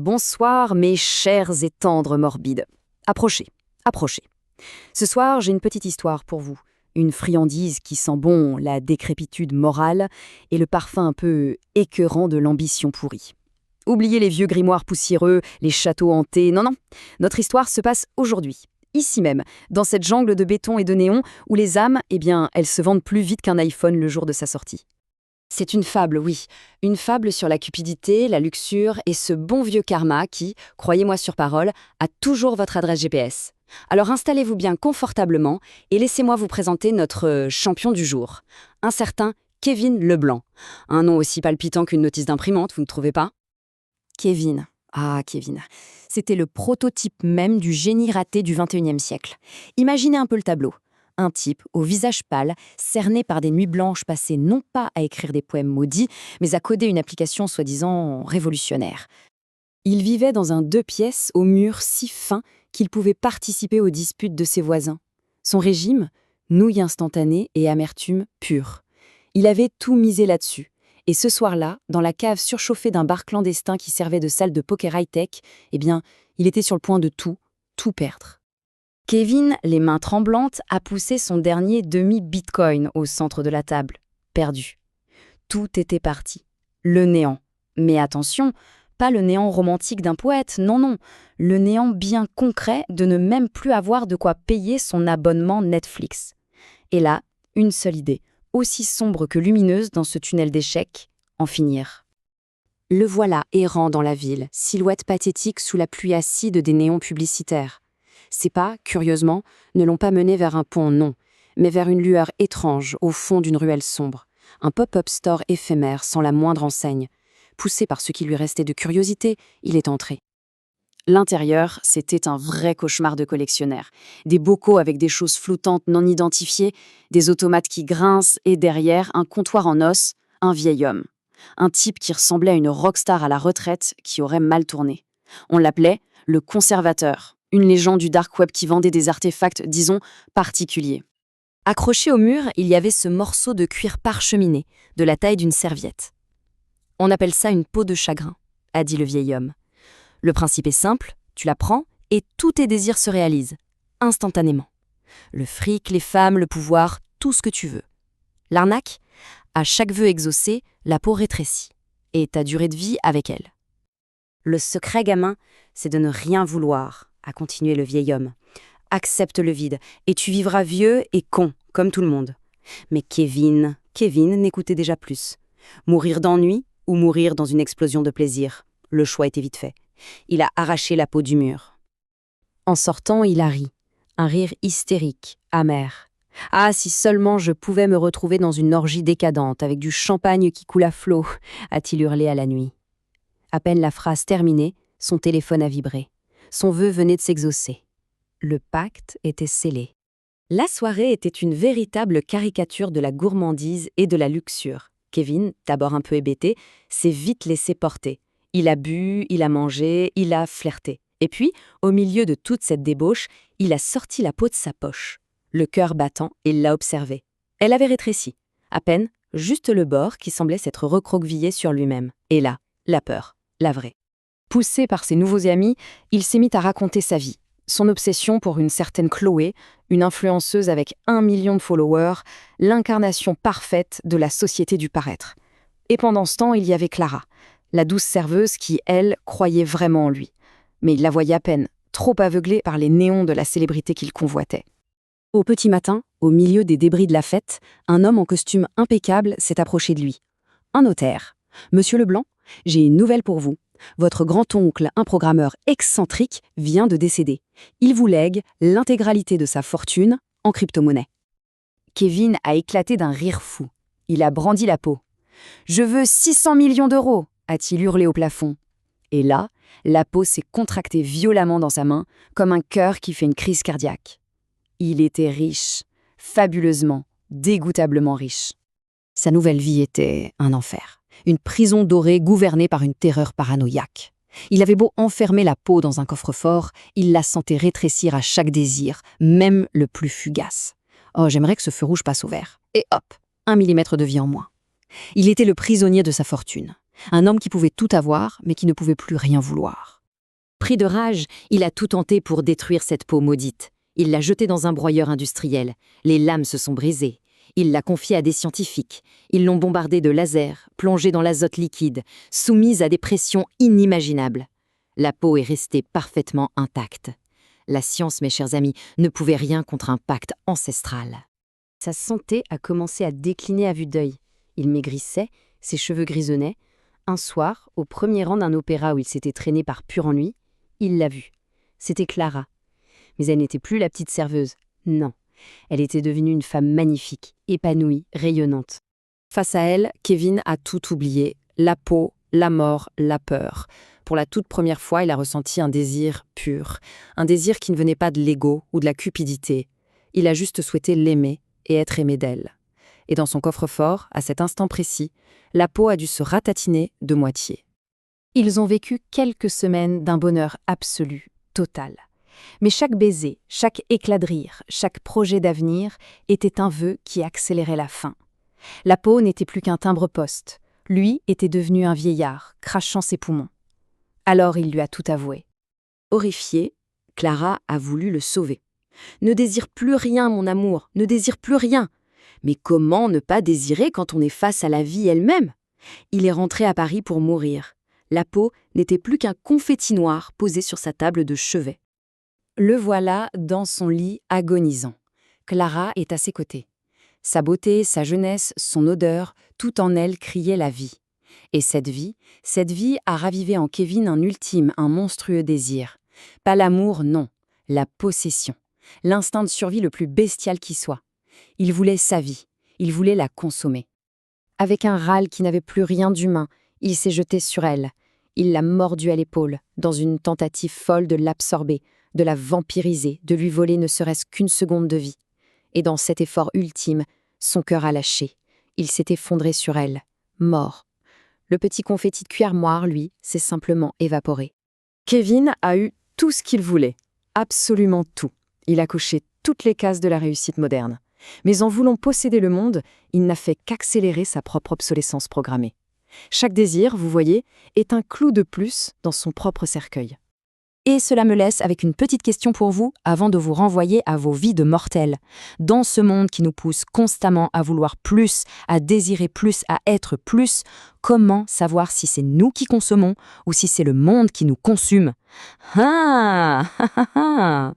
bonsoir mes chers et tendres morbides. Approchez, approchez. Ce soir, j'ai une petite histoire pour vous. Une friandise qui sent bon la décrépitude morale et le parfum un peu écœurant de l'ambition pourrie. Oubliez les vieux grimoires poussiéreux, les châteaux hantés, non. Notre histoire se passe aujourd'hui, ici même, dans cette jungle de béton et de néon où les âmes, elles se vendent plus vite qu'un iPhone le jour de sa sortie. C'est une fable, oui. Une fable sur la cupidité, la luxure et ce bon vieux karma qui, croyez-moi sur parole, a toujours votre adresse GPS. Alors installez-vous bien confortablement et laissez-moi vous présenter notre champion du jour, un certain Kevin Leblanc. Un nom aussi palpitant qu'une notice d'imprimante, vous ne trouvez pas ? Kevin. Ah, Kevin. C'était le prototype même du génie raté du XXIe siècle. Imaginez un peu le tableau. Un type au visage pâle, cerné par des nuits blanches passées non pas à écrire des poèmes maudits, mais à coder une application soi-disant révolutionnaire. Il vivait dans un 2 pièces au mur si fin qu'il pouvait participer aux disputes de ses voisins. Son régime, nouilles instantanées et amertume pure. Il avait tout misé là-dessus. Et ce soir-là, dans la cave surchauffée d'un bar clandestin qui servait de salle de poker high-tech, il était sur le point de tout perdre. Kevin, les mains tremblantes, a poussé son dernier demi-bitcoin au centre de la table. Perdu. Tout était parti. Le néant. Mais attention, pas le néant romantique d'un poète, non. Le néant bien concret de ne même plus avoir de quoi payer son abonnement Netflix. Et là, une seule idée, aussi sombre que lumineuse dans ce tunnel d'échecs, en finir. Le voilà errant dans la ville, silhouette pathétique sous la pluie acide des néons publicitaires. Ses pas, curieusement, ne l'ont pas mené vers un pont, non, mais vers une lueur étrange au fond d'une ruelle sombre. Un pop-up store éphémère sans la moindre enseigne. Poussé par ce qui lui restait de curiosité, il est entré. L'intérieur, c'était un vrai cauchemar de collectionneur. Des bocaux avec des choses flottantes non identifiées, des automates qui grincent et derrière, un comptoir en os, un vieil homme. Un type qui ressemblait à une rockstar à la retraite qui aurait mal tourné. On l'appelait le conservateur. Une légende du dark web qui vendait des artefacts, disons, particuliers. Accroché au mur, il y avait ce morceau de cuir parcheminé, de la taille d'une serviette. « On appelle ça une peau de chagrin », a dit le vieil homme. Le principe est simple, tu la prends et tous tes désirs se réalisent, instantanément. Le fric, les femmes, le pouvoir, tout ce que tu veux. L'arnaque ? À chaque vœu exaucé, la peau rétrécit, et ta durée de vie avec elle. Le secret, gamin, c'est de ne rien vouloir, a continué le vieil homme. Accepte le vide, et tu vivras vieux et con, comme tout le monde. Mais Kevin n'écoutait déjà plus. Mourir d'ennui ou mourir dans une explosion de plaisir ? Le choix était vite fait. Il a arraché la peau du mur. En sortant, il a ri. Un rire hystérique, amer. Ah, si seulement je pouvais me retrouver dans une orgie décadente, avec du champagne qui coule à flots, a-t-il hurlé à la nuit. À peine la phrase terminée, son téléphone a vibré. Son vœu venait de s'exaucer. Le pacte était scellé. La soirée était une véritable caricature de la gourmandise et de la luxure. Kevin, d'abord un peu hébété, s'est vite laissé porter. Il a bu, il a mangé, il a flirté. Et puis, au milieu de toute cette débauche, il a sorti la peau de sa poche. Le cœur battant, il l'a observée. Elle avait rétréci. À peine, juste le bord qui semblait s'être recroquevillé sur lui-même. Et là, la peur, la vraie. Poussé par ses nouveaux amis, il s'est mis à raconter sa vie. Son obsession pour une certaine Chloé, une influenceuse avec 1 million de followers, l'incarnation parfaite de la société du paraître. Et pendant ce temps, il y avait Clara, la douce serveuse qui, elle, croyait vraiment en lui. Mais il la voyait à peine, trop aveuglée par les néons de la célébrité qu'il convoitait. Au petit matin, au milieu des débris de la fête, un homme en costume impeccable s'est approché de lui. Un notaire. « Monsieur Leblanc, j'ai une nouvelle pour vous. Votre grand-oncle, un programmeur excentrique, vient de décéder. Il vous lègue l'intégralité de sa fortune en crypto-monnaie. » Kevin a éclaté d'un rire fou. Il a brandi la peau. « Je veux 600 millions d'euros !» a-t-il hurlé au plafond. Et là, la peau s'est contractée violemment dans sa main, comme un cœur qui fait une crise cardiaque. Il était riche, fabuleusement, dégoûtablement riche. Sa nouvelle vie était un enfer. Une prison dorée gouvernée par une terreur paranoïaque. Il avait beau enfermer la peau dans un coffre-fort, il la sentait rétrécir à chaque désir, même le plus fugace. Oh, j'aimerais que ce feu rouge passe au vert. Et hop, 1 millimètre de vie en moins. Il était le prisonnier de sa fortune. Un homme qui pouvait tout avoir, mais qui ne pouvait plus rien vouloir. Pris de rage, il a tout tenté pour détruire cette peau maudite. Il l'a jetée dans un broyeur industriel. Les lames se sont brisées. Il l'a confiée à des scientifiques. Ils l'ont bombardée de lasers, plongée dans l'azote liquide, soumise à des pressions inimaginables. La peau est restée parfaitement intacte. La science, mes chers amis, ne pouvait rien contre un pacte ancestral. Sa santé a commencé à décliner à vue d'œil. Il maigrissait, ses cheveux grisonnaient. Un soir, au premier rang d'un opéra où il s'était traîné par pur ennui, il l'a vue. C'était Clara. Mais elle n'était plus la petite serveuse. Non. Elle était devenue une femme magnifique, épanouie, rayonnante. Face à elle, Kevin a tout oublié. La peau, la mort, la peur. Pour la toute première fois, il a ressenti un désir pur. Un désir qui ne venait pas de l'ego ou de la cupidité. Il a juste souhaité l'aimer et être aimé d'elle. Et dans son coffre-fort, à cet instant précis, la peau a dû se ratatiner de moitié. Ils ont vécu quelques semaines d'un bonheur absolu, total. Mais chaque baiser, chaque éclat de rire, chaque projet d'avenir était un vœu qui accélérait la fin. La peau n'était plus qu'un timbre-poste. Lui était devenu un vieillard, crachant ses poumons. Alors il lui a tout avoué. Horrifiée, Clara a voulu le sauver. « Ne désire plus rien, mon amour, ne désire plus rien !» Mais comment ne pas désirer quand on est face à la vie elle-même? Il est rentré à Paris pour mourir. La peau n'était plus qu'un confetti noir posé sur sa table de chevet. Le voilà dans son lit agonisant. Clara est à ses côtés. Sa beauté, sa jeunesse, son odeur, tout en elle criait la vie. Et cette vie a ravivé en Kevin un ultime, un monstrueux désir. Pas l'amour, non, la possession. L'instinct de survie le plus bestial qui soit. Il voulait sa vie, il voulait la consommer. Avec un râle qui n'avait plus rien d'humain, il s'est jeté sur elle. Il l'a mordue à l'épaule, dans une tentative folle de l'absorber, de la vampiriser, de lui voler ne serait-ce qu'une seconde de vie. Et dans cet effort ultime, son cœur a lâché. Il s'est effondré sur elle, mort. Le petit confetti de cuir moire, lui, s'est simplement évaporé. Kevin a eu tout ce qu'il voulait, absolument tout. Il a coché toutes les cases de la réussite moderne. Mais en voulant posséder le monde, il n'a fait qu'accélérer sa propre obsolescence programmée. Chaque désir, vous voyez, est un clou de plus dans son propre cercueil. Et cela me laisse avec une petite question pour vous avant de vous renvoyer à vos vies de mortels. Dans ce monde qui nous pousse constamment à vouloir plus, à désirer plus, à être plus, comment savoir si c'est nous qui consommons ou si c'est le monde qui nous consume? Ah, ah, ah, ah.